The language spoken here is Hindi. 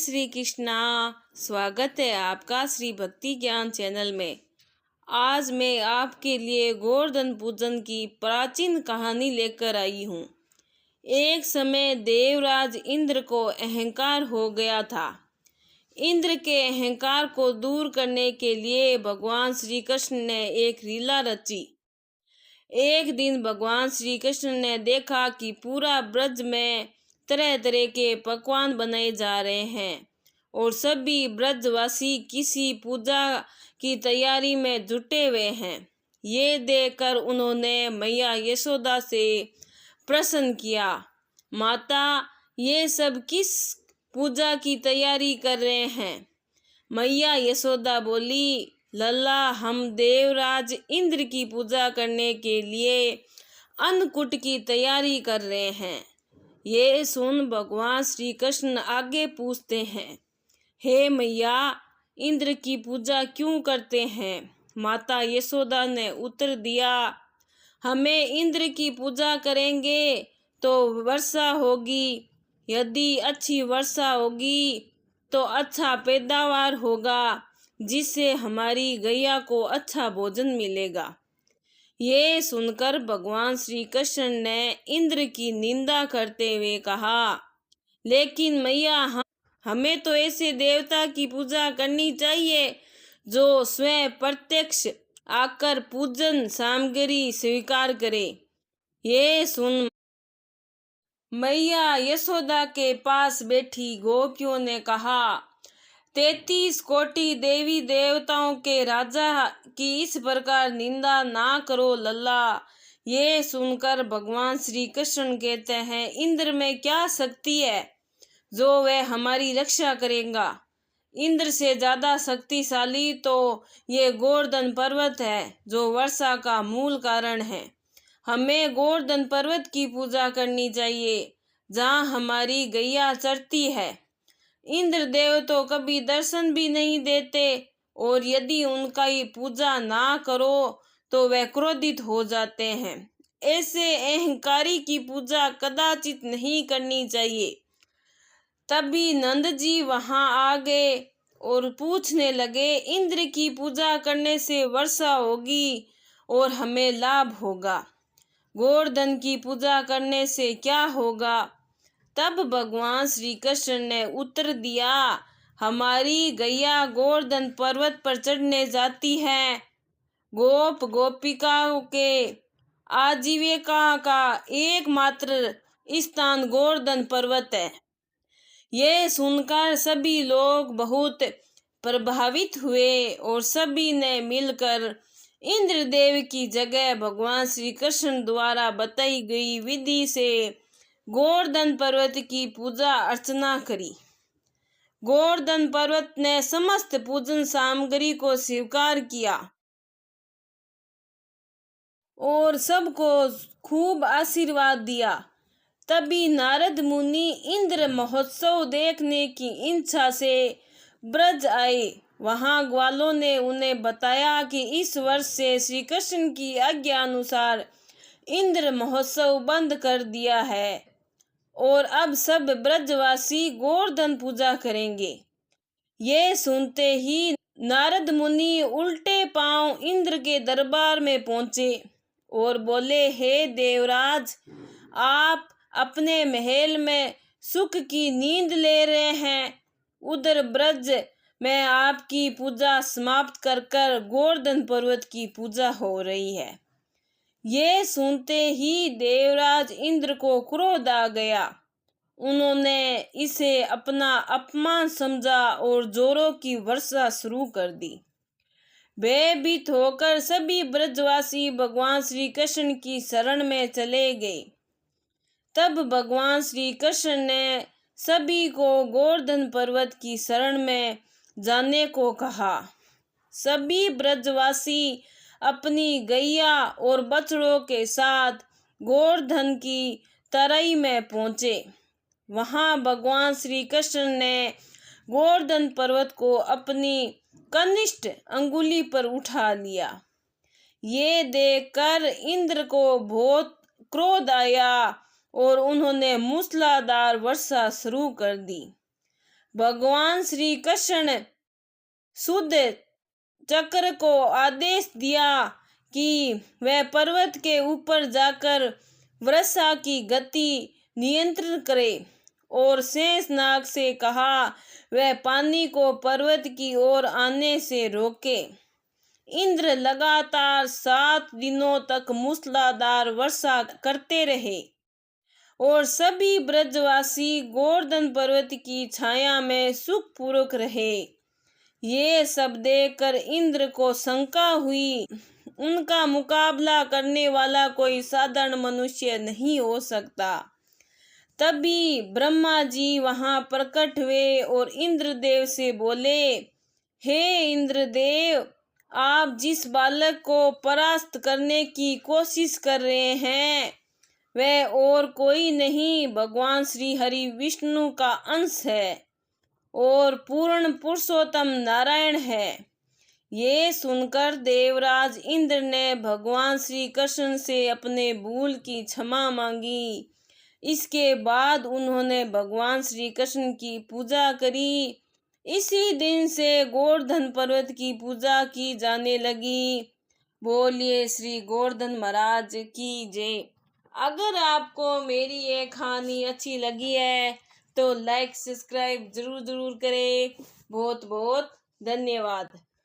श्री कृष्णा। स्वागत है आपका श्री भक्ति ज्ञान चैनल में। आज मैं आपके लिए गोवर्धन पूजन की प्राचीन कहानी लेकर आई हूँ। एक समय देवराज इंद्र को अहंकार हो गया था। इंद्र के अहंकार को दूर करने के लिए भगवान श्री कृष्ण ने एक लीला रची। एक दिन भगवान श्री कृष्ण ने देखा कि पूरा ब्रज में तरह तरह के पकवान बनाए जा रहे हैं और सभी ब्रजवासी किसी पूजा की तैयारी में जुटे हुए हैं। ये देखकर उन्होंने मैया यशोदा से प्रश्न किया, माता, ये सब किस पूजा की तैयारी कर रहे हैं? मैया यशोदा बोली, लल्ला, हम देवराज इंद्र की पूजा करने के लिए अन्नकूट की तैयारी कर रहे हैं। ये सुन भगवान श्री कृष्ण आगे पूछते हैं, हे मैया, इंद्र की पूजा क्यों करते हैं? माता यशोदा ने उत्तर दिया, हमें इंद्र की पूजा करेंगे तो वर्षा होगी। यदि अच्छी वर्षा होगी तो अच्छा पैदावार होगा, जिससे हमारी गैया को अच्छा भोजन मिलेगा। ये सुनकर भगवान श्री कृष्ण ने इंद्र की निंदा करते हुए कहा, लेकिन मैया, हमें तो ऐसे देवता की पूजा करनी चाहिए जो स्वयं प्रत्यक्ष आकर पूजन सामग्री स्वीकार करे। ये सुन मैया यशोदा के पास बैठी गोपियों ने कहा, 33 कोटि देवी देवताओं के राजा की इस प्रकार निंदा ना करो लल्ला। ये सुनकर भगवान श्री कृष्ण कहते हैं, इंद्र में क्या शक्ति है जो वह हमारी रक्षा करेगा? इंद्र से ज्यादा शक्तिशाली तो ये गोवर्धन पर्वत है जो वर्षा का मूल कारण है। हमें गोवर्धन पर्वत की पूजा करनी चाहिए जहाँ हमारी गैया चरती है। इंद्र देव तो कभी दर्शन भी नहीं देते और यदि उनका ही पूजा ना करो तो वे क्रोधित हो जाते हैं। ऐसे अहंकारी की पूजा कदाचित नहीं करनी चाहिए। तभी नंद जी वहां आ गए और पूछने लगे, इंद्र की पूजा करने से वर्षा होगी और हमें लाभ होगा, गोवर्धन की पूजा करने से क्या होगा? तब भगवान श्री कृष्ण ने उत्तर दिया, हमारी गैया गोवर्धन पर्वत पर चढ़ने जाती है। गोप गोपिकाओं के आजीविका का एकमात्र स्थान गोवर्धन पर्वत है। ये सुनकर सभी लोग बहुत प्रभावित हुए और सभी ने मिलकर इंद्रदेव की जगह भगवान श्री कृष्ण द्वारा बताई गई विधि से गोवर्धन पर्वत की पूजा अर्चना करी। गोवर्धन पर्वत ने समस्त पूजन सामग्री को स्वीकार किया और सबको खूब आशीर्वाद दिया। तभी नारद मुनि इंद्र महोत्सव देखने की इच्छा से ब्रज आए। वहां ग्वालों ने उन्हें बताया कि इस वर्ष से श्री कृष्ण की आज्ञा अनुसार इंद्र महोत्सव बंद कर दिया है और अब सब ब्रजवासी गोवर्धन पूजा करेंगे। ये सुनते ही नारद मुनि उल्टे पांव इंद्र के दरबार में पहुंचे और बोले, हे देवराज, आप अपने महल में सुख की नींद ले रहे हैं, उधर ब्रज में आपकी पूजा समाप्त कर गोवर्धन पर्वत की पूजा हो रही है। ये सुनते ही देवराज इंद्र को क्रोध आ गया। उन्होंने इसे अपना अपमान समझा और जोरों की वर्षा शुरू कर दी। भयभीत होकर सभी ब्रजवासी भगवान श्री कृष्ण की शरण में चले गए। तब भगवान श्री कृष्ण ने सभी को गोवर्धन पर्वत की शरण में जाने को कहा। सभी ब्रजवासी अपनी गैया और बछड़ों के साथ गोवर्धन की तराई में पहुंचे। वहां भगवान श्री कृष्ण ने गोवर्धन पर्वत को अपनी कनिष्ठ अंगुली पर उठा लिया। ये देखकर इंद्र को बहुत क्रोध आया और उन्होंने मूसलाधार वर्षा शुरू कर दी। भगवान श्री कृष्ण शुद्ध चक्र को आदेश दिया कि वह पर्वत के ऊपर जाकर वर्षा की गति नियंत्रण करे और शेषनाग से कहा वह पानी को पर्वत की ओर आने से रोके। इंद्र लगातार 7 दिनों तक मूसलाधार वर्षा करते रहे और सभी ब्रजवासी गोवर्धन पर्वत की छाया में सुखपूर्वक रहे। ये सब देखकर इंद्र को शंका हुई, उनका मुकाबला करने वाला कोई साधारण मनुष्य नहीं हो सकता। तभी ब्रह्मा जी वहां प्रकट हुए और इंद्रदेव से बोले, हे इंद्रदेव, आप जिस बालक को परास्त करने की कोशिश कर रहे हैं वह और कोई नहीं भगवान श्री हरि विष्णु का अंश है और पूर्ण पुरुषोत्तम नारायण है। ये सुनकर देवराज इंद्र ने भगवान श्री कृष्ण से अपने भूल की क्षमा मांगी। इसके बाद उन्होंने भगवान श्री कृष्ण की पूजा करी। इसी दिन से गोवर्धन पर्वत की पूजा की जाने लगी। बोलिए श्री गोवर्धन महाराज की जय। अगर आपको मेरी ये कहानी अच्छी लगी है तो लाइक सब्सक्राइब जरूर करें। बहुत बहुत धन्यवाद।